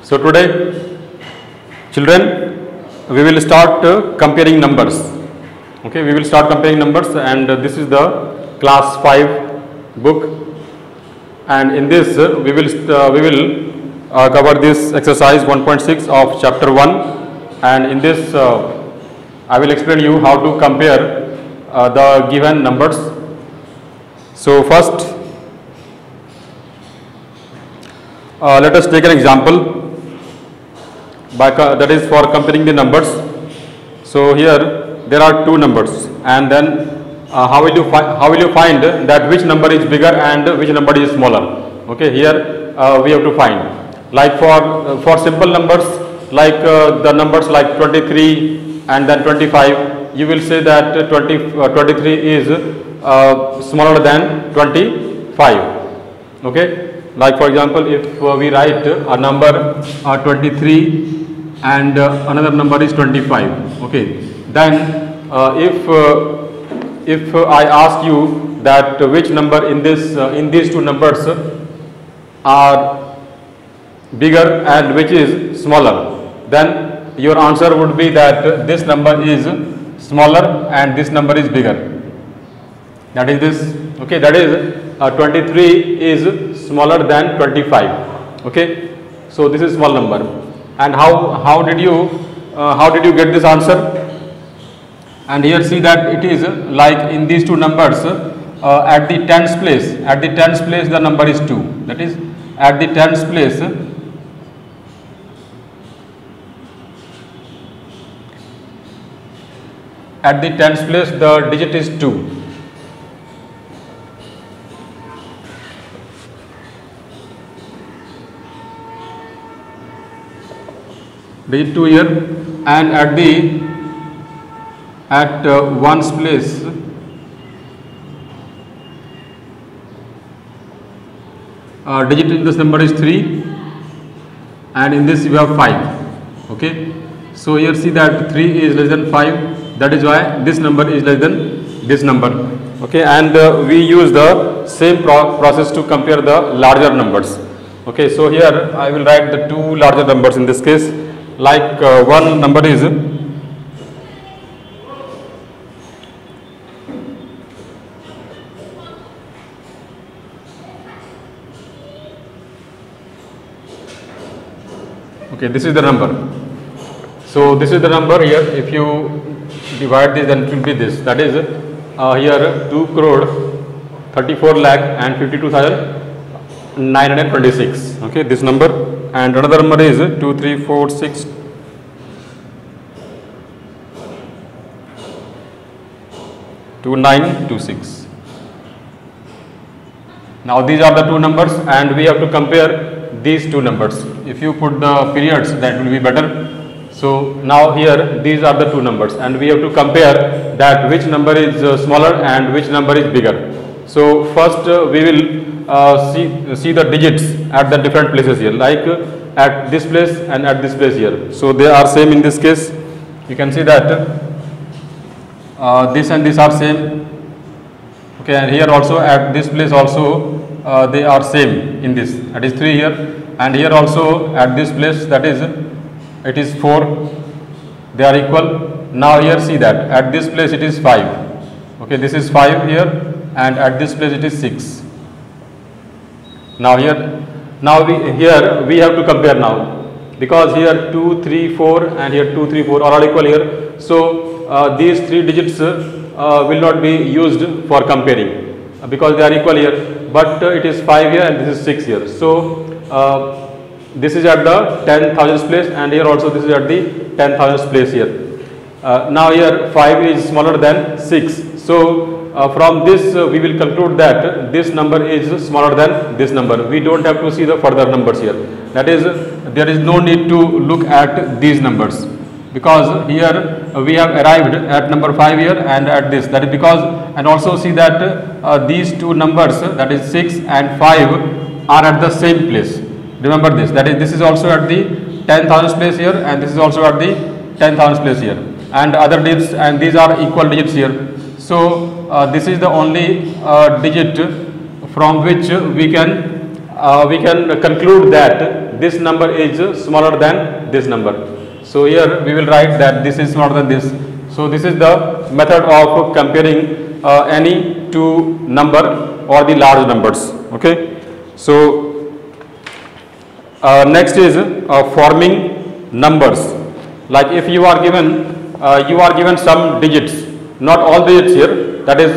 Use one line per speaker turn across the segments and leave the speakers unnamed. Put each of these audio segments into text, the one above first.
So today, children, we will start comparing numbers. Okay, we will start comparing numbers, and this is the class 5 book, and in this we will cover this exercise 1.6 of chapter 1, and in this I will explain you how to compare the given numbers. So first, let us take an example that is for comparing the numbers. So here there are two numbers, and then how will you find that which number is bigger and which number is smaller? Okay, here we have to find, like for simple numbers like the numbers like 23 and then 25, you will say that 23 is smaller than 25. Okay, like for example, if we write a number 23 and another number is 25, okay, then if I ask you that which number in these two numbers are bigger and which is smaller, then your answer would be that this number is smaller and this number is bigger. That is this. Okay, that is 23 is smaller than 25. Okay, so this is small number. And how did you get this answer? And here see that it is like in these two numbers at the tens place. At the tens place the number is 2. That is at the tens place. At the tens place the digit is 2. Digit 2 here, and at ones place digit in this number is 3, and in this you have 5. Okay, so here see that 3 is less than 5, that is why this number is less than this number. Okay, and we use the same process to compare the larger numbers. Okay, so here I will write the two larger numbers in this case. Like one number is okay, this is the number. So this is the number here. If you divide this, then it will be this. That is here 2 crore 34 lakh and 52,926. Okay, this number. And another number is 2346 2926. Now these are the two numbers, and we have to compare these two numbers. If you put the periods, that will be better. So now here these are the two numbers, and we have to compare that which number is smaller and which number is bigger. So first we will see the digits at the different places here, like at this place and at this place here. So they are same in this case. You can see that this and this are same. Okay, and here also at this place also they are same in this. That is 3 here, and here also at this place, that is it is 4. They are equal. Now here see that at this place it is 5. Okay, this is 5 here, and at this place it is 6. Now we have to compare now, because here 2, 3, 4 and here 2, 3, 4 are all equal here. So these three digits will not be used for comparing because they are equal here, but it is 5 here and this is 6 here. So this is at the 10,000th place, and here also this is at the 10,000th place here. Now here 5 is smaller than 6. So from this we will conclude that this number is smaller than this number. We don't have to see the further numbers here. That is, there is no need to look at these numbers, because here we have arrived at number 5 here and at this. That is because, and also see that these two numbers, that is 6 and 5, are at the same place. Remember this. That is, this is also at the 10,000th place here, and this is also at the 10,000th place here, and other digits, and these are equal digits here. So this is the only digit from which we can conclude that this number is smaller than this number. So here we will write that this is smaller than this. So this is the method of comparing any two number or the large numbers. Okay. So next is forming numbers. Like if you are given some digits, not all digits here. That is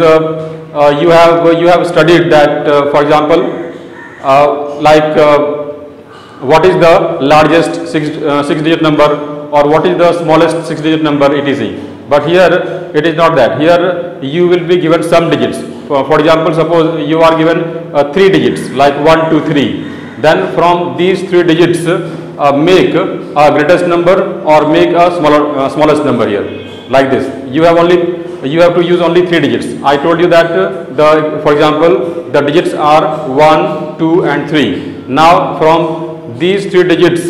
you have studied that for example what is the largest six digit number or what is the smallest 6-digit number etc. But here it is not that. Here you will be given some digits. For example, suppose you are given 3 digits like 1, 2, 3. Then from these 3 digits make a greatest number or make a smallest number here, like this. You have to use only 3 digits. I told you that for example the digits are 1, 2 and 3. Now from these 3 digits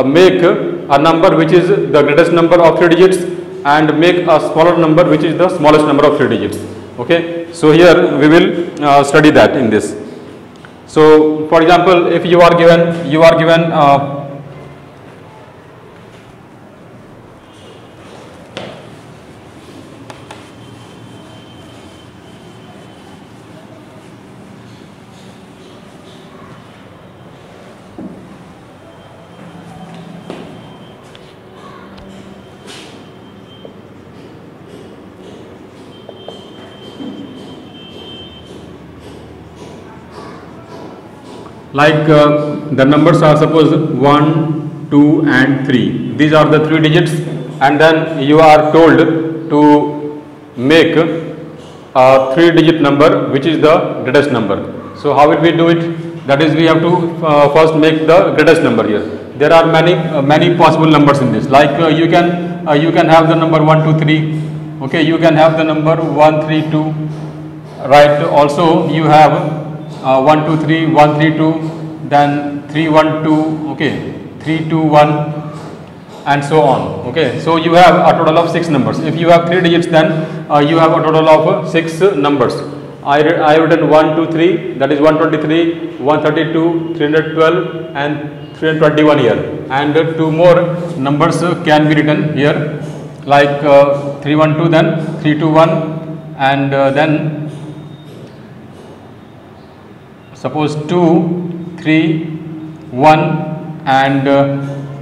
make a number which is the greatest number of 3 digits and make a smaller number which is the smallest number of 3 digits. Okay. So here we will study that in this. So for example, if you are given like the numbers are suppose 1, 2 and 3. These are the 3 digits and then you are told to make a 3-digit number which is the greatest number. So how will we do it? That is, we have to first make the greatest number here. There are many possible numbers in this. Like you can have the number 1, 2, 3. Okay, you can have the number 1, 3, 2. Right. Also you have 1, 2, 3, 1, 3, 2, then 3, 1, 2, okay, 3, 2, 1 and so on. Okay, so you have a total of 6 numbers. If you have 3 digits, then you have a total of 6 numbers. I written 1, 2, 3, that is 123, 132, 312 and 321 here, and 2 more numbers can be written here like 312, then 321 and then suppose 2, 3, 1 and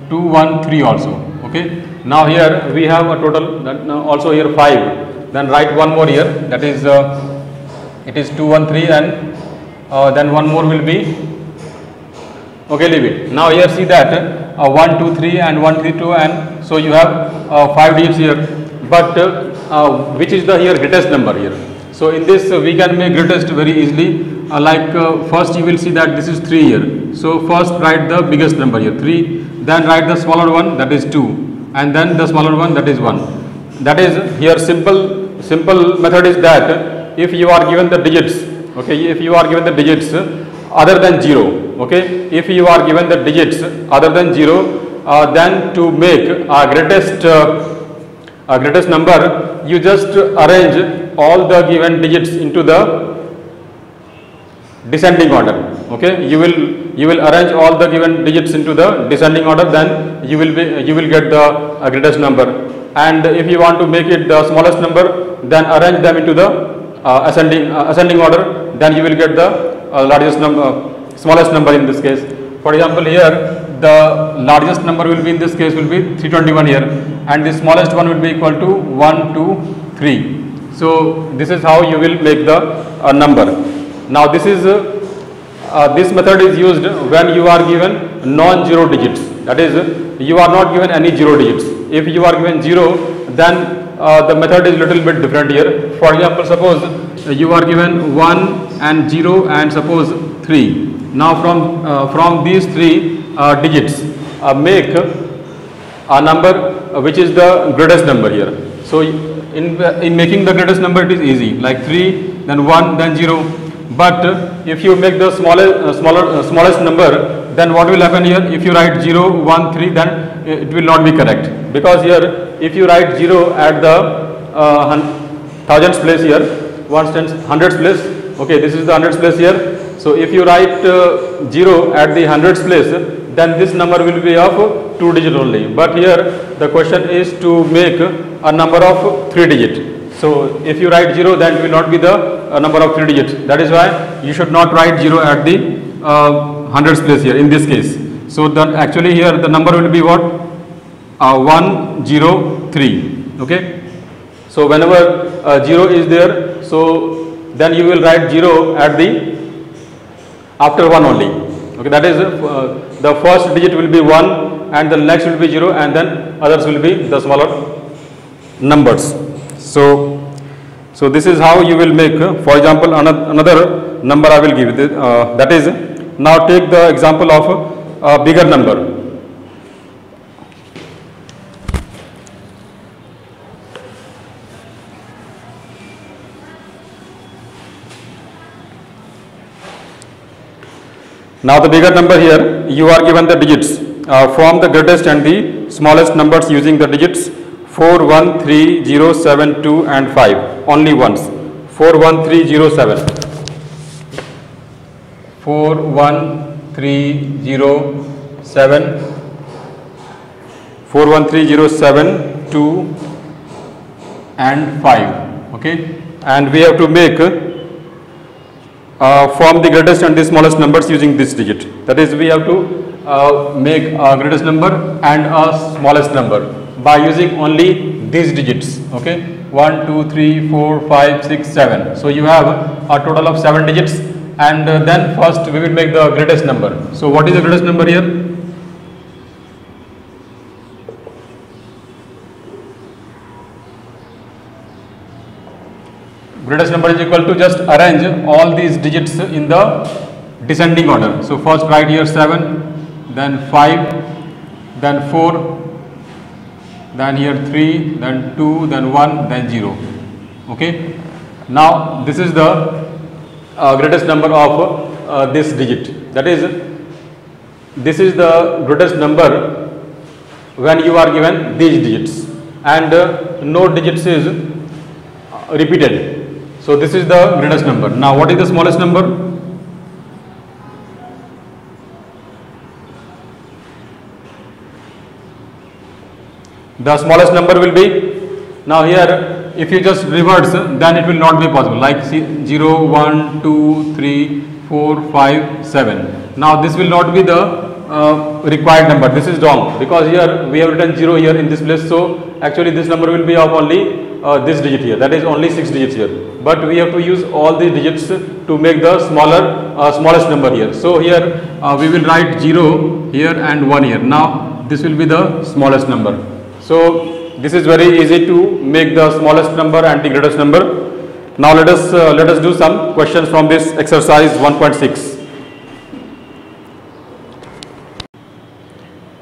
2, 1, 3 also. Okay. Now here we have a total, also here 5. Then write one more here, that is it is 2, 1, 3 and then one more will be, okay, leave it. Now here see that 1, 2, 3 and 1, 3, 2 and so you have 5 digits here. But which is the here greatest number here? So in this we can make greatest very easily. First you will see that this is 3 here. So first write the biggest number here 3, then write the smaller one, that is 2, and then the smaller one, that is 1. That is here simple method is that if you are given the digits, okay, if you are given the digits other than 0, okay, if you are given the digits other than 0, then to make a greatest number, you just arrange all the given digits into the descending order. Okay, you will arrange all the given digits into the descending order, then you will get the greatest number. And if you want to make it the smallest number, then arrange them into the ascending order, then you will get the smallest number in this case. For example, here the largest number will be in this case will be 321 here, and the smallest one will be equal to 1, 2, 3. So this is how you will make the number. Now this method is used when you are given non-zero digits. That is, you are not given any 0 digits. If you are given 0, then the method is little bit different here. For example, suppose you are given 1 and 0 and suppose 3. Now from these 3 digits make a number which is the greatest number here. So in making the greatest number it is easy, like 3, then 1, then 0. But if you make the smallest number, then what will happen here? If you write 0, 1, 3, then it will not be correct, because here if you write 0 at the thousands place here, hundreds place, okay, this is the hundreds place here. So if you write 0 at the hundreds place, then this number will be of 2 digit only. But here the question is to make a number of 3 digit. So if you write 0, then it will not be the number of 3 digits. That is why you should not write 0 at the hundreds place here in this case. So then actually here the number will be what? 103. Okay. So whenever 0 is there, so then you will write 0 at the after 1 only. Okay, that is the first digit will be 1 and the next will be 0 and then others will be the smaller numbers. So this is how you will make, for example, another number I will give, that is, now take the example of a bigger number. Now the bigger number here, you are given the digits from the greatest and the smallest numbers using the digits 4, 1, 3, 0, 7, 2 and 5 only once. 4, 1, 3, 0, 7. 4, 1, 3, 0, 7. 4, 1, 3, 0, 7, 2 and 5. Okay. And we have to make from the greatest and the smallest numbers using this digit. That is, we have to make a greatest number and a smallest number by using only these digits. Okay, 1, 2, 3, 4, 5, 6, 7. So you have a total of 7 digits, and then first we will make the greatest number. So what is the greatest number here? Greatest number is equal to, just arrange all these digits in the descending order. So first write here 7, then 5, then 4, then here 3, then 2, then 1, then 0. Okay. Now this is the greatest number of this digit. That is, this is the greatest number when you are given these digits and no digits is repeated. So this is the greatest number. Now what is the smallest number? The smallest number will be, now here if you just reverse, then it will not be possible, like 0, 1, 2, 3, 4, 5, 7. Now this will not be the required number. This is wrong because here we have written 0 here in this place. So actually this number will be of only this digit here, that is only 6 digits here, but we have to use all the digits to make the smallest number here. So here we will write 0 here and 1 here. Now this will be the smallest number. So this is very easy to make the smallest number and the greatest number. Now let us do some questions from this exercise 1.6.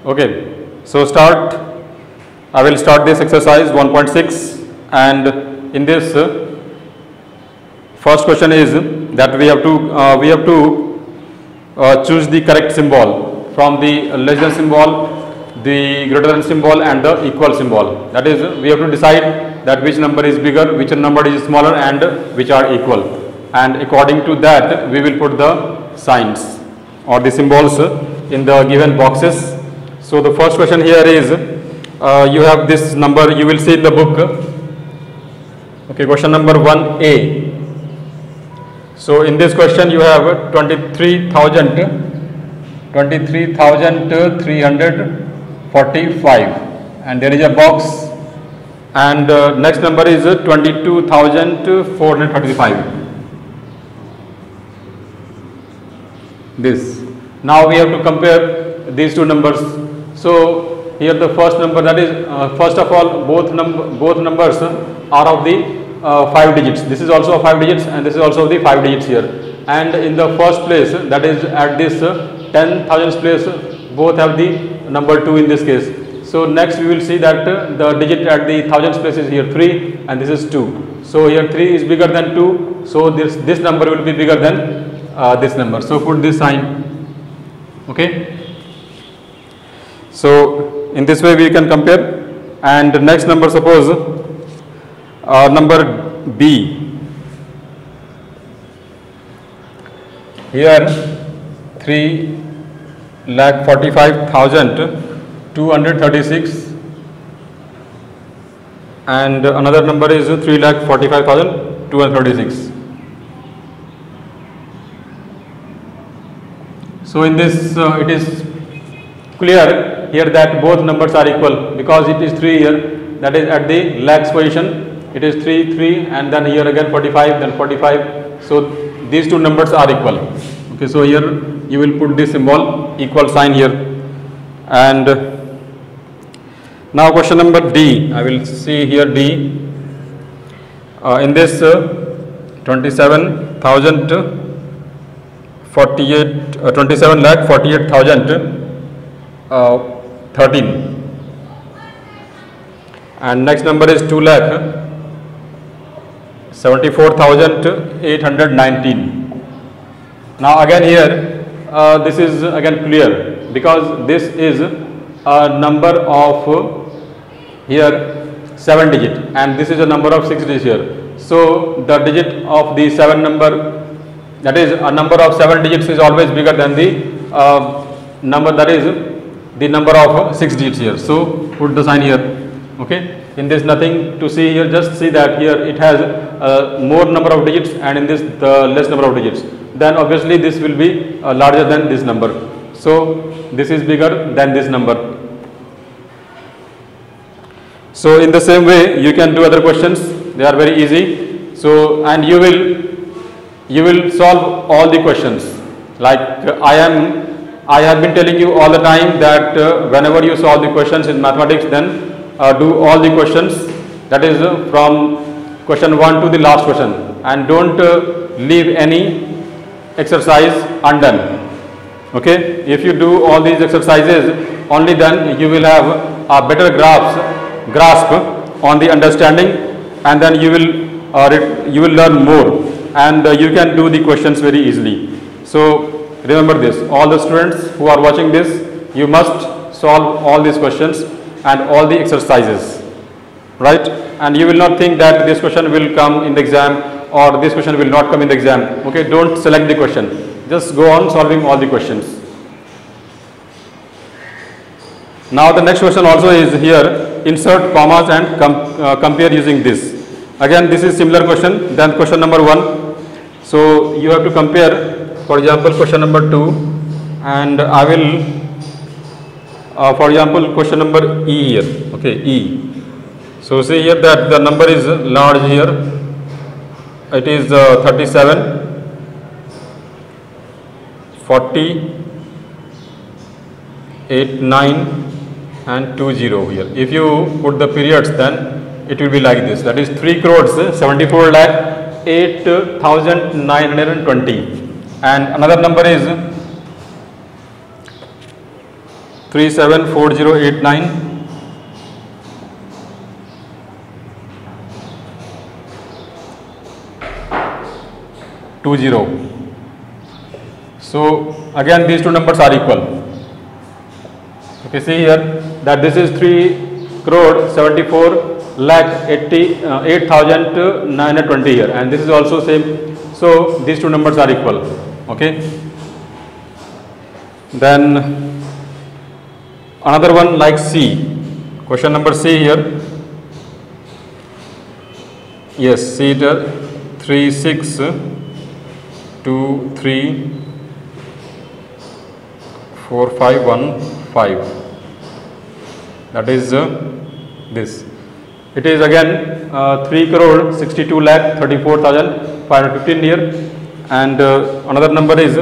Okay, so I will start this exercise 1.6. And in this first question is that we have to choose the correct symbol from the less than symbol, the greater than symbol and the equal symbol. That is, we have to decide that which number is bigger, which number is smaller and which are equal, and according to that we will put the signs or the symbols in the given boxes. So the first question here is, you have this number, you will see in the book. Okay, question number 1A. So in this question you have 23,345 and there is a box, and next number is 22,435. This. Now we have to compare these two numbers. So here the first number, that is first of all both numbers are of the 5 digits. This is also 5 digits and this is also the 5 digits here. And in the first place, that is at this 10,000s place, both have the number 2 in this case. So next we will see that the digit at the thousands place is here 3 and this is 2. So here 3 is bigger than 2. So this number will be bigger than this number. So put this sign. Okay. So in this way we can compare. And the next number, suppose number B. Here 3, 3,45,236 and another number is 3,45,236. So in this it is clear here that both numbers are equal because it is 3 here, that is at the lakhs position it is 3 3 and then here again 45 then 45. So these two numbers are equal. Okay, so here you will put this symbol equal sign here. And now question number D, I will see here D. In this 27,48,013 and next number is 2,74,819. Now again here this is again clear because this is a number of here 7 digit and this is a number of 6 digits here. So the digit of the 7 number, that is a number of 7 digits is always bigger than the number that is the number of 6 digits here. So put the sign here. Okay, in this nothing to see here, just see that here it has more number of digits and in this the less number of digits, then obviously this will be larger than this number. So this is bigger than this number. So in the same way you can do other questions, they are very easy. So and you will solve all the questions like I have been telling you all the time that whenever you solve the questions in mathematics, then do all the questions, that is from question 1 to the last question, and don't leave any exercise undone. Okay, if you do all these exercises, only then you will have a better grasp on the understanding, and then you will learn more and you can do the questions very easily. So remember this, all the students who are watching this, you must solve all these questions and all the exercises, right? And you will not think that this question will come in the exam or this question will not come in the exam. Okay, don't select the question, just go on solving all the questions. Now the next question also is here, insert commas and compare using this. Again this is similar question than question number 1. So you have to compare, for example question number 2, and I will for example question number E here. Okay, E. So see here that the number is large here, it is 37, 40, 8, 9 and 20 here. If you put the periods, then it will be like this, that is 3 crores 74 lakh 8,920, and another number is 374089, So again these two numbers are equal. Okay, see here that this is 3 crore 74 lakh 8,920 here, and this is also same. So these two numbers are equal. Okay, then another one like C, question number C here. Yes, see it 3 6 2 3 4 5 1 5, that is this. It is again 3 crore 62 lakh 34,515 here, and another number is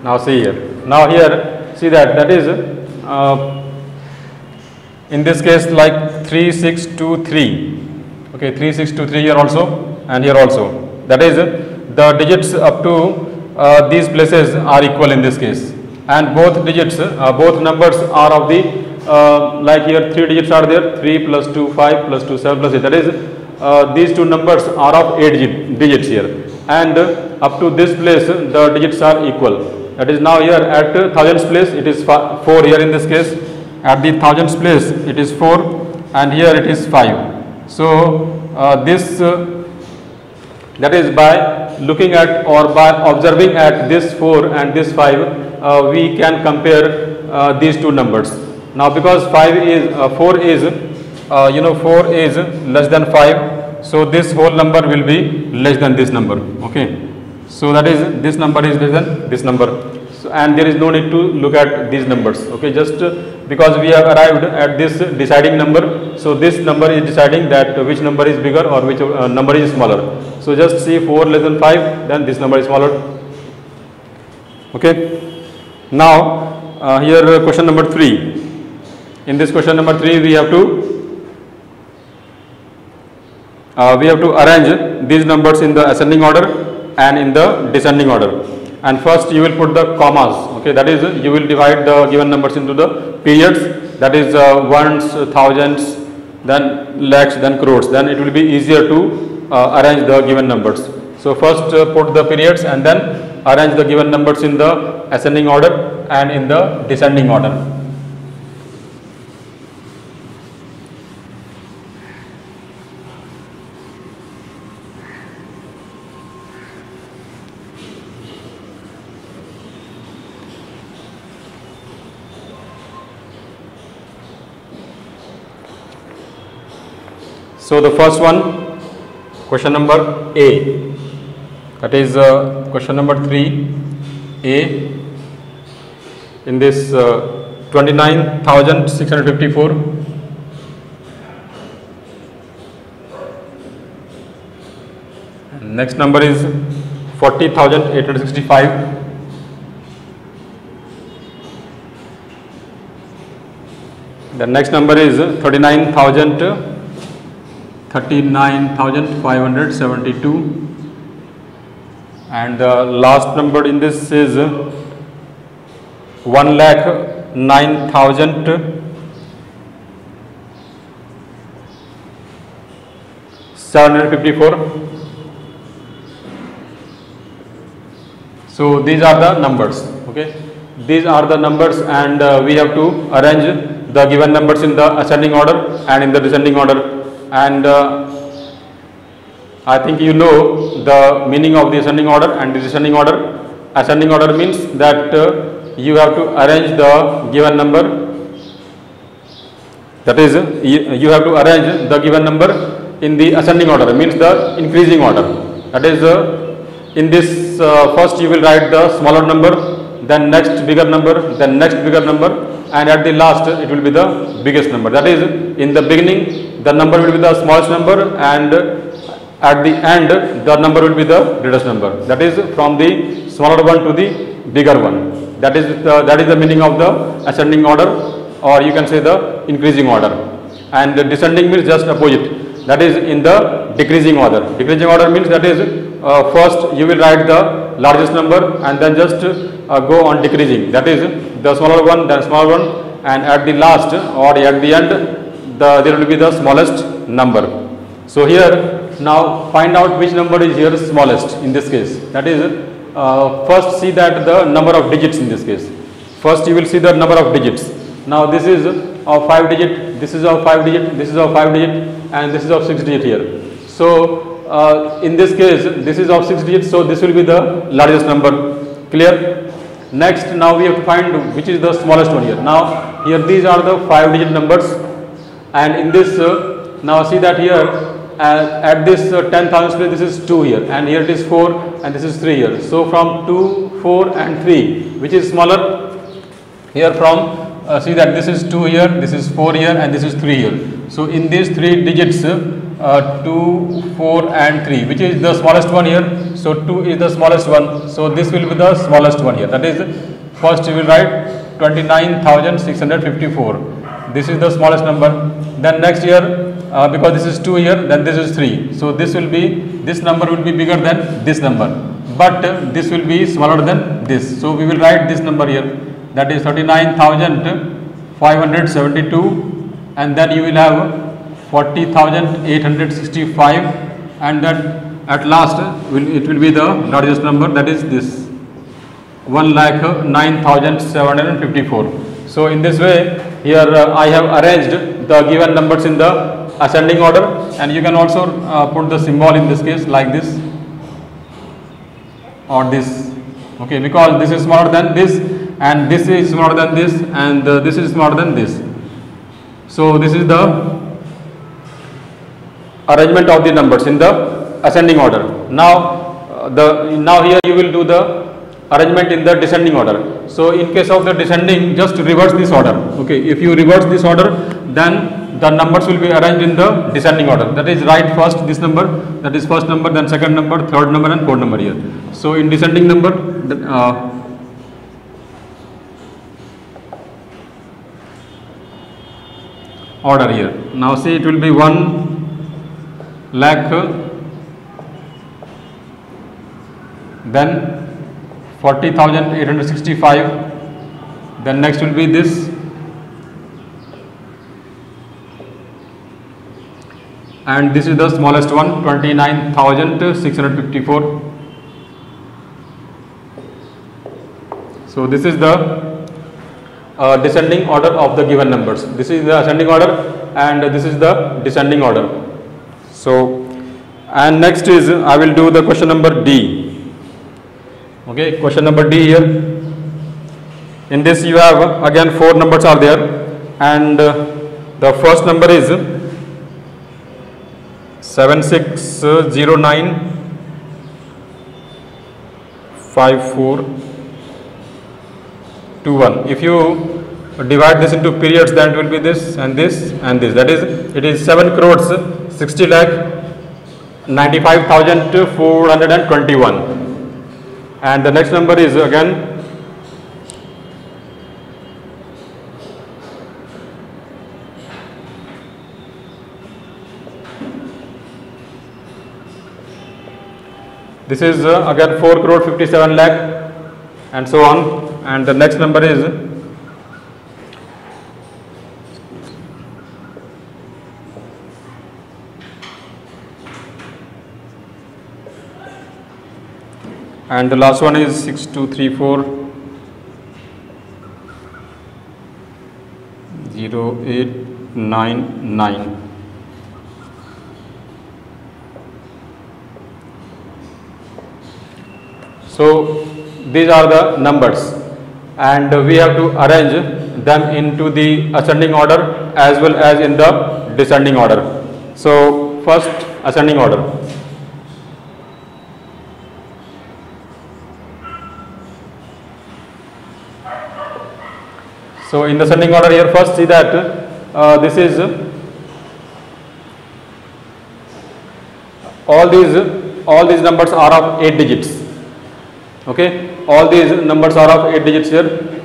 now see here. Now here see that is in this case like 3623. Okay, 3623 here also and here also, that is the digits up to these places are equal in this case, and both digits both numbers are of the like here 3 digits are there, 3 plus 2 5 plus 2 7 plus 8, that is these two numbers are of 8 digits here, and up to this place the digits are equal. That is now here at thousands place it is 4 here in this case, at the thousands place it is 4 and here it is 5. So this That is, by looking at or by observing at this 4 and this 5, we can compare these two numbers. Now, because 4 is 4 is less than 5, so this whole number will be less than this number. Okay, so that is, this number is less than this number. So, and there is no need to look at these numbers. Okay, just because we have arrived at this deciding number, so this number is deciding that which number is bigger or which number is smaller. So just see 4 less than 5, then this number is smaller. Okay. Now here question number 3. In this question number 3, we have to arrange these numbers in the ascending order and in the descending order. And first you will put the commas. Okay, that is, you will divide the given numbers into the periods. That is ones, thousands, then lakhs, then crores. Then it will be easier to arrange the given numbers. So first put the periods and then arrange the given numbers in the ascending order and in the descending order. So the first one, question number A, that is question number 3A, in this 29,654. Next number is 40,865. The next number is 39,572, and the last number in this is 1,09,754. So these are the numbers. Okay, these are the numbers, and we have to arrange the given numbers in the ascending order and in the descending order. And I think you know the meaning of the ascending order and the descending order. Ascending order means that you have to arrange the given number. That is, you have to arrange the given number in the ascending order, means the increasing order. That is, in this first you will write the smaller number, then next bigger number, then next bigger number, and at the last it will be the biggest number. That is, in the beginning the number will be the smallest number, and at the end the number will be the greatest number. That is, from the smaller one to the bigger one. That is the meaning of the ascending order, or you can say the increasing order. And the descending means just opposite. That is, in the decreasing order. Decreasing order means, that is, first you will write the largest number and then just go on decreasing. That is, the smaller one, then smaller one, and at the last or at the end there will be the smallest number. So here, now find out which number is here smallest in this case. That is, first see that the number of digits in this case. First you will see the number of digits. Now this is of 5 digit, this is of 5 digit, this is of 5 digit, and this is of 6 digit here. So in this case, this is of 6 digits, so this will be the largest number. Clear? Next, now we have to find which is the smallest one here. Now here these are the 5 digit numbers, and in this now see that here at this 10,000 place, this is 2 here, and here it is 4, and this is 3 here. So from 2, 4 and 3, which is smaller? Here from see that this is 2 here, this is 4 here, and this is 3 here. So in these 3 digits, 2, 4 and 3, which is the smallest one here? So 2 is the smallest one, so this will be the smallest one here. That is, first you will write 29,654. This is the smallest number. Then next here, because this is 2 here, then this is 3. So this number will be bigger than this number, but this will be smaller than this. So we will write this number here. That is 39,572, and then you will have 40,865, and then at last it will be the largest number, that is this 1,09,754. So in this way, here I have arranged the given numbers in the ascending order, and you can also put the symbol in this case like this. or this. Okay, because this is smaller than this and this is smaller than this and this is smaller than this. So this is the arrangement of the numbers in the ascending order. Now here you will do the arrangement in the descending order. So in case of the descending, just reverse this order. Okay, if you reverse this order, then the numbers will be arranged in the descending order. That is, write first this number, that is first number, then second number, third number and fourth number here. So in descending number, order here. Now see, it will be 1 lakh, then 40,865, then next will be this, and this is the smallest one, 29,654. So this is the descending order of the given numbers. This is the ascending order and this is the descending order. So, and next is I will do the question number D. Okay, question number D here. In this you have again 4 numbers are there, and the first number is 76095421. If you divide this into periods, then it will be this and this and this. That is, it is 7 crores 60 lakh 95,421. And the next number is again this is again 4 crore 57 lakh and so on. And the next number is and the last one is 62340899. So these are the numbers, and we have to arrange them into the ascending order as well as in the descending order. So first, ascending order. So in the ascending order here, first see that this is all these numbers are of 8 digits. Okay, all these numbers are of 8 digits here,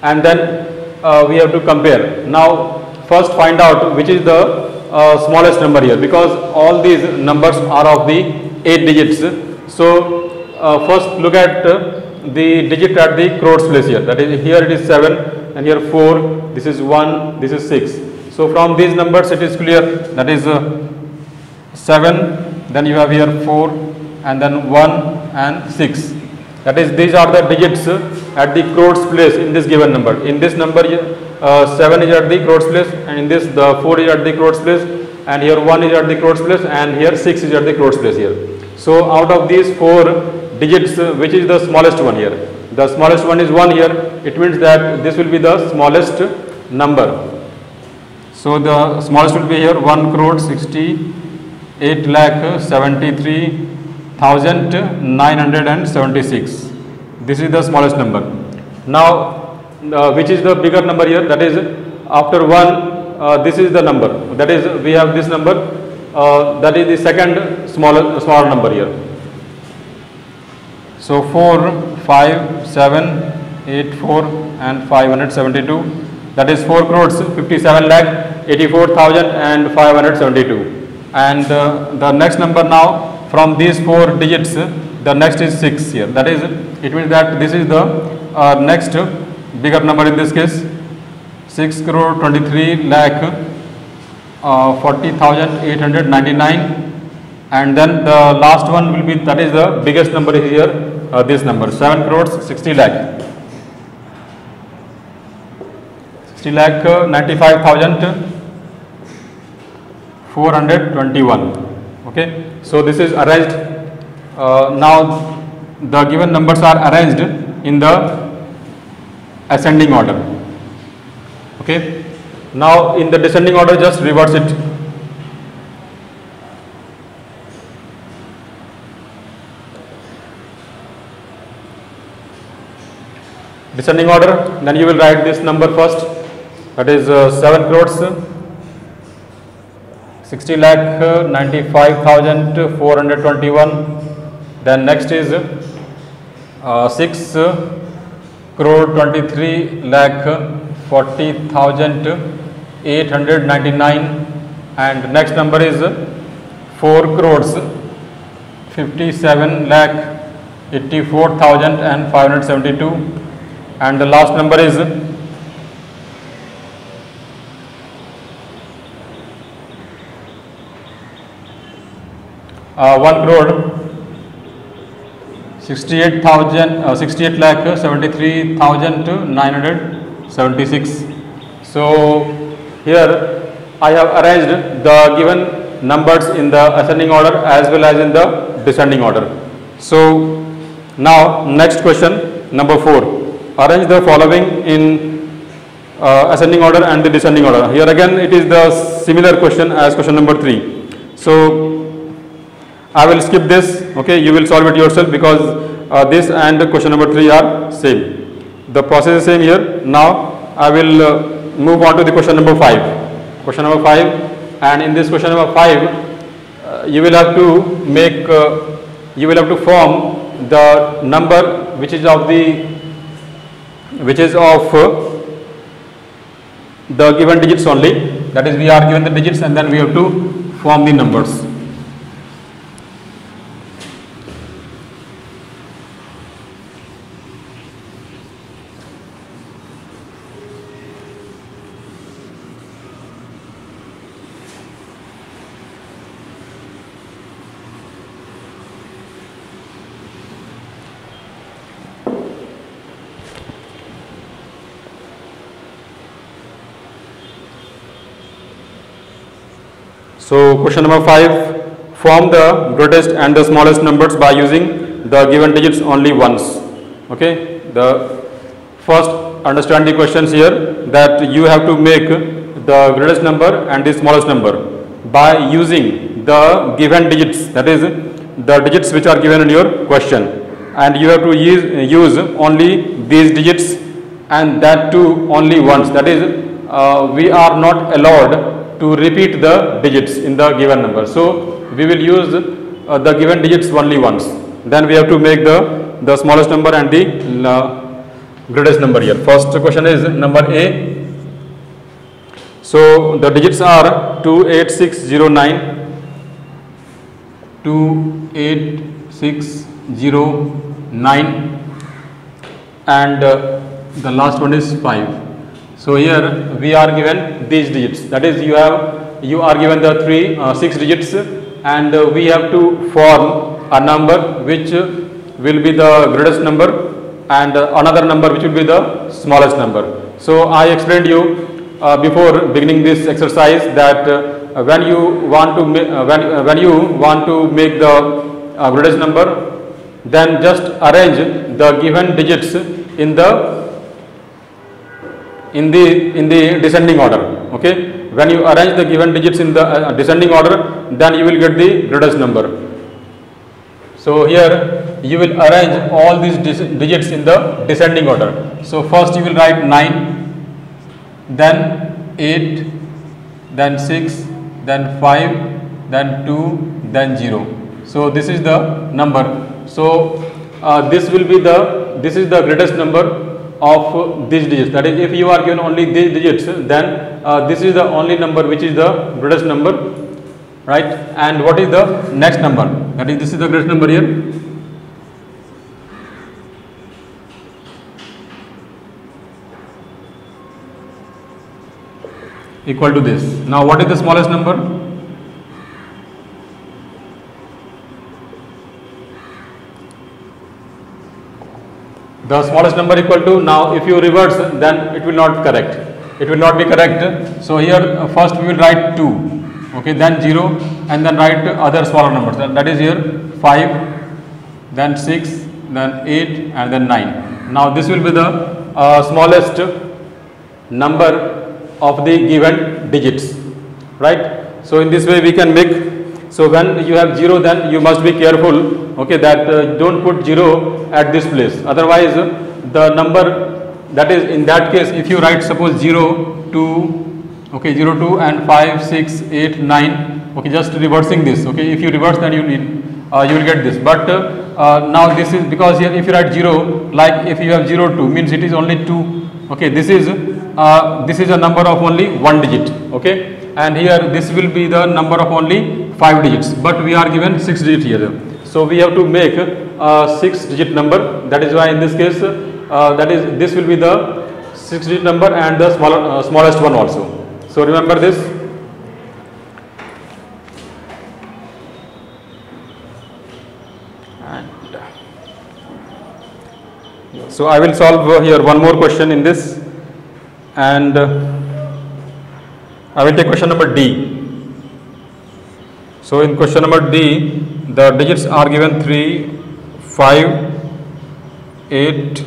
and then we have to compare. Now first find out which is the smallest number here, because all these numbers are of the 8 digits. So first look at the digit at the crores place here. That is, here it is 7 and here 4, this is 1, this is 6. So from these numbers it is clear, that is 7, then you have here 4 and then 1 and 6. That is, these are the digits at the crores place in this given number. In this number 7 is at the crores place, and in this the 4 is at the crores place, and here 1 is at the crores place, and here 6 is at the crores place here. So out of these 4 digits, which is the smallest one here? The smallest one is 1 here. It means that this will be the smallest number. So the smallest will be here 1 crore 68 lakh 73,976. This is the smallest number. Now which is the bigger number here? That is, after 1 this is the number. That is, we have this number, that is the second smaller number here. So 4, 5, 7, 8, 4 and 572. That is 4 crores 57 lakh 84,572. And the next number now, from these 4 digits, the next is 6 here. That is, it means that this is the next bigger number in this case, 6 crore 23 lakh 40,899. And then the last one will be, that is the biggest number here, this number 7 crores 60 lakh 95,421. Okay, so this is arranged. Now the given numbers are arranged in the ascending order. Okay, now in the descending order, just reverse it. Descending order, then you will write this number first, that is 7 crores 60 lakh 95,421. Then next is 6 crore 23 lakh 40,899, and next number is 4 crores 57 lakh 84,572, and the last number is 1 crore 68 lakh 73,976. So here I have arranged the given numbers in the ascending order as well as in the descending order. So now next question, number 4. Arrange the following in ascending order and the descending order. Here again it is the similar question as question number 3. So I will skip this. Okay, you will solve it yourself because this and question number 3 are same. The process is same here. Now I will move on to the question number 5. Question number 5, and in this question number 5, you will have to make, you will have to form the number which is of the given digits only. That is, we are given the digits and then we have to form the numbers. So question number 5, form the greatest and the smallest numbers by using the given digits only once. Okay, the first understand the questions here, that you have to make the greatest number and the smallest number by using the given digits, that is the digits which are given in your question, and you have to use only these digits, and that too only once. That is, we are not allowed to repeat the digits in the given number. So we will use the given digits only once. Then we have to make the smallest number and the greatest number here. First question is number A. So the digits are 28609, 28609, and the last one is 5. So here we are given these digits, that is, you are given the 6 digits, and we have to form a number which will be the greatest number and another number which will be the smallest number. So I explained you before beginning this exercise that when you want to make the greatest number, then just arrange the given digits in the descending order. Okay, when you arrange the given digits in the descending order, then you will get the greatest number. So here you will arrange all these digits in the descending order. So first you will write 9, then 8, then 6, then 5, then 2, then 0. So this is the number. So this is the greatest number of these digits. That is, if you are given only these digits, then this is the only number which is the greatest number, right? And what is the next number? That is, this is the greatest number here. Equal to this. Now what is the smallest number? The smallest number equal to, now if you reverse, then it will not correct. It will not be correct. So here first we will write 2, okay, then 0, and then write other smaller numbers. That is here 5, then 6, then 8 and then 9. Now this will be the smallest number of the given digits, right? So in this way we can make. So when you have 0, then you must be careful, okay, that don't put 0 at this place, otherwise the number, that is in that case if you write suppose 0 2, okay, 0 2 and 5 6 8 9, okay, just reversing this, okay, if you reverse then you will get this, but now this is because here if you write 0, like if you have 0 2 means it is only 2, okay, this is a number of only one digit, okay, and here this will be the number of only 5 digits, but we are given 6 digit here, so we have to make a 6 digit number. That is why in this case that is this will be the 6 digit number and the smallest one also. So remember this. And so I will solve here one more question in this, and I will take question number D. So in question number D, the digits are given 3, 5, 8,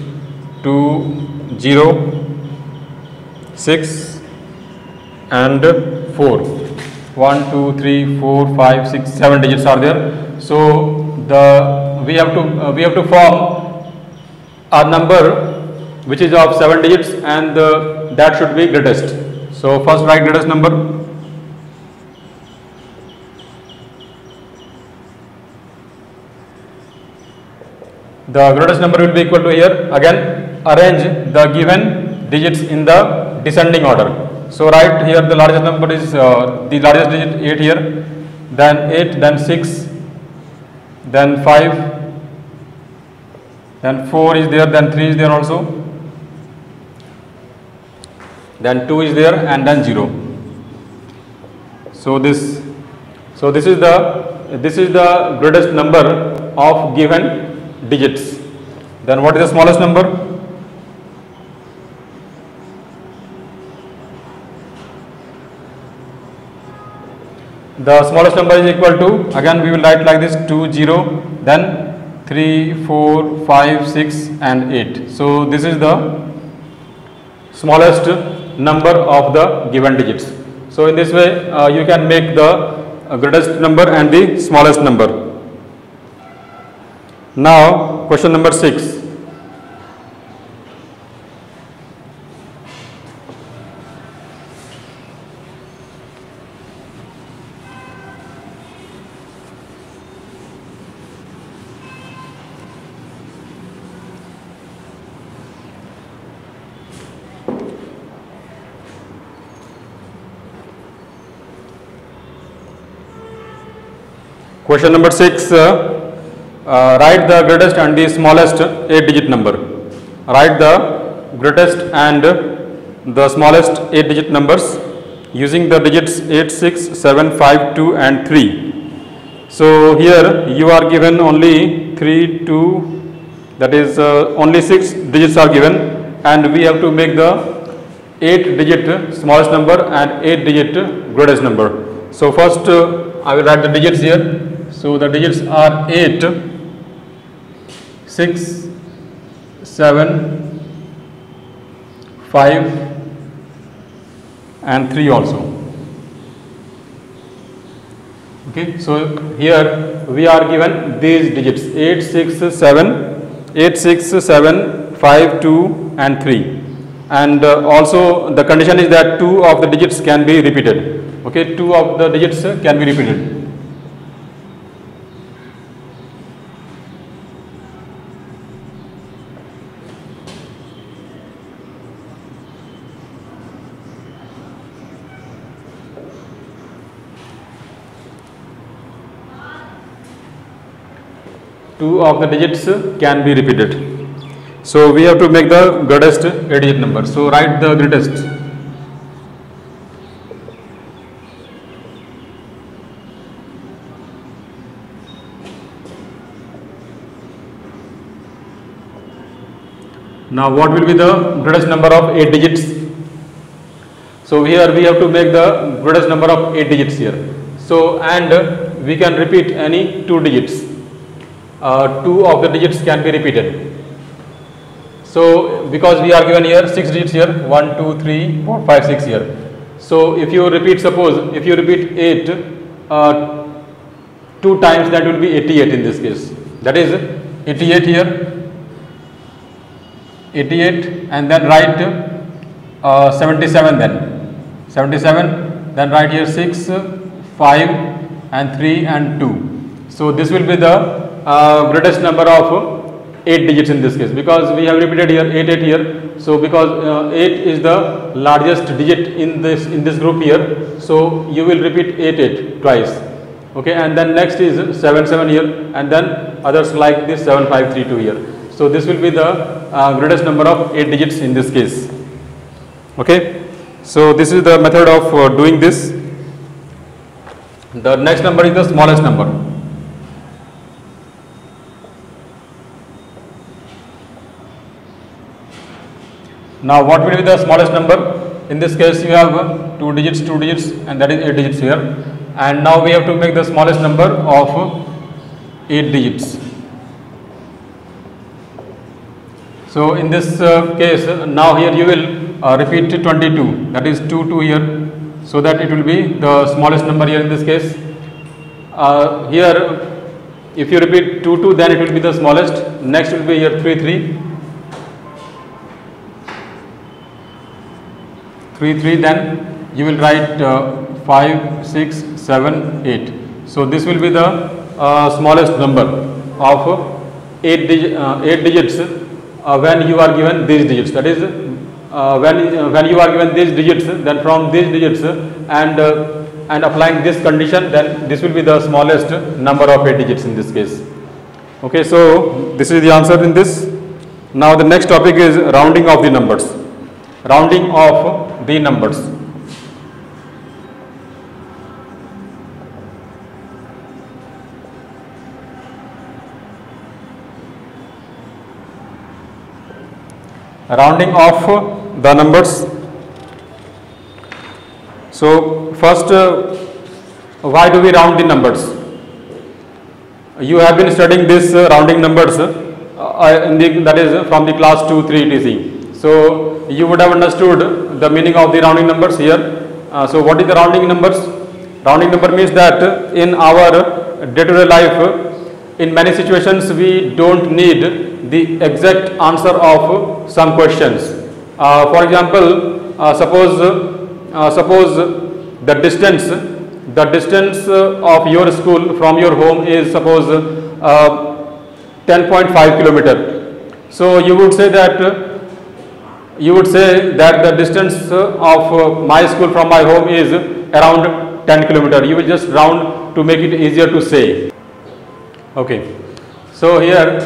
2, 0, 6 and 4. 1, 2, 3, 4, 5, 6, 7 digits are there. So we have to form a number which is of 7 digits, and that should be greatest. So first write greatest number. The greatest number will be equal to, here again arrange the given digits in the descending order. So write here the largest number is the largest digit 8 here, then 8, then 6, then 5, then 4 is there, then 3 is there also, then 2 is there, and then 0. So this is the greatest number of given digits. Then what is the smallest number? The smallest number is equal to, again we will write like this, 2, 0, then 3, 4, 5, 6 and 8. So this is the smallest number of the given digits. So in this way you can make the greatest number and the smallest number. Now question number 6. Question number 6, write the greatest and the smallest 8 digit number. Write the greatest and the smallest 8 digit numbers using the digits 8, 6, 7, 5, 2 and 3. So here you are given only 3, 2, that is only 6 digits are given, and we have to make the 8 digit smallest number and 8 digit greatest number. So first I will write the digits here. So the digits are 8, 6, 7, 5 and 3 also. Okay, so here we are given these digits 8, 6, 7, 8, 6, 7, 5, 2 and 3, and also the condition is that 2 of the digits can be repeated. Okay, 2 of the digits can be repeated. Two of the digits can be repeated. So we have to make the greatest 8 digit number. So write the greatest. Now what will be the greatest number of 8 digits? So here we have to make the greatest number of 8 digits here. So and we can repeat any 2 digits. two of the digits can be repeated. So because we are given here 6 digits here, 1, 2, 3, 4, 5, 6 here. So if you repeat, suppose if you repeat 8 2 times, that will be 88 in this case. That is 88 here, 88, and then write 77 then. 77, then write here 6, 5 and 3 and 2. So this will be the greatest number of 8 digits in this case, because we have repeated here 8 here. So because 8 is the largest digit in this group here, so you will repeat 8 twice. Okay, and then next is 7 here, and then others like this 7 5 3 2 here. So this will be the greatest number of 8 digits in this case. Okay, so this is the method of doing this. The next number is the smallest number. Now what will be the smallest number? In this case you have 2 digits, and that is 8 digits here. And now we have to make the smallest number of 8 digits. So in this case, now here you will repeat 22, that is 2 here, so that it will be the smallest number here in this case. Here if you repeat 2 then it will be the smallest. Next will be here 3 then you will write 5 6 7 8. So this will be the smallest number of 8 digits when you are given these digits. That is when you are given these digits, then from these digits and applying this condition, then this will be the smallest number of 8 digits in this case. Okay, so this is the answer in this. Now the next topic is rounding of the numbers. Rounding of the numbers. Rounding of the numbers. So first, why do we round the numbers? You have been studying this rounding numbers that is from the class 2, 3 etc. So you would have understood the meaning of the rounding numbers here. So what is the rounding numbers? Rounding number means that in our day-to-day life, in many situations we don't need the exact answer of some questions. For example, suppose the distance of your school from your home is suppose 10.5 kilometer. So you would say that the distance of my school from my home is around 10 kilometer. You will just round to make it easier to say. Okay, so here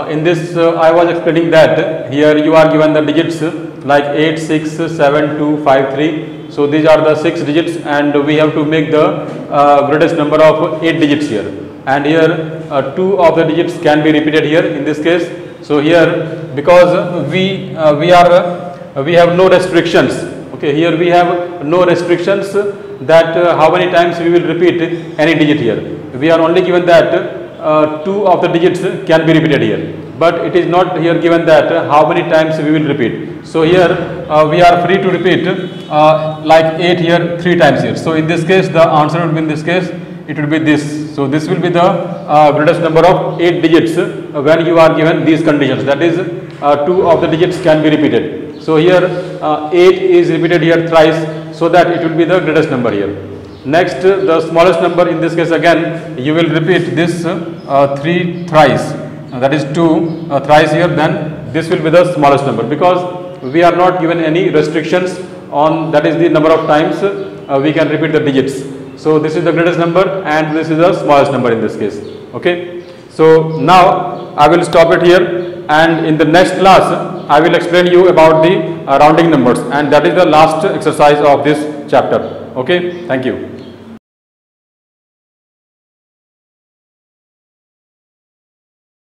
in this I was explaining that here you are given the digits like 8 6 7 2 5 3. So these are the 6 digits, and we have to make the greatest number of 8 digits here, and here 2 of the digits can be repeated here in this case. So here, because we have no restrictions. Okay, here we have no restrictions that how many times we will repeat any digit here. We are only given that 2 of the digits can be repeated here, but it is not here given that how many times we will repeat. So here we are free to repeat like 8 here 3 times here. So in this case the answer will be, in this case it will be this. So this will be the greatest number of 8 digits when you are given these conditions, that is 2 of the digits can be repeated. So here 8 is repeated here thrice, so that it will be the greatest number here. Next, the smallest number, in this case again you will repeat this 3 thrice, that is 2 thrice here, then this will be the smallest number, because we are not given any restrictions on, that is the number of times we can repeat the digits. So this is the greatest number and this is the smallest number in this case. Okay, so now I will stop it here, and in the next class I will explain you about the rounding numbers, and that is the last exercise of this chapter. Okay, thank you.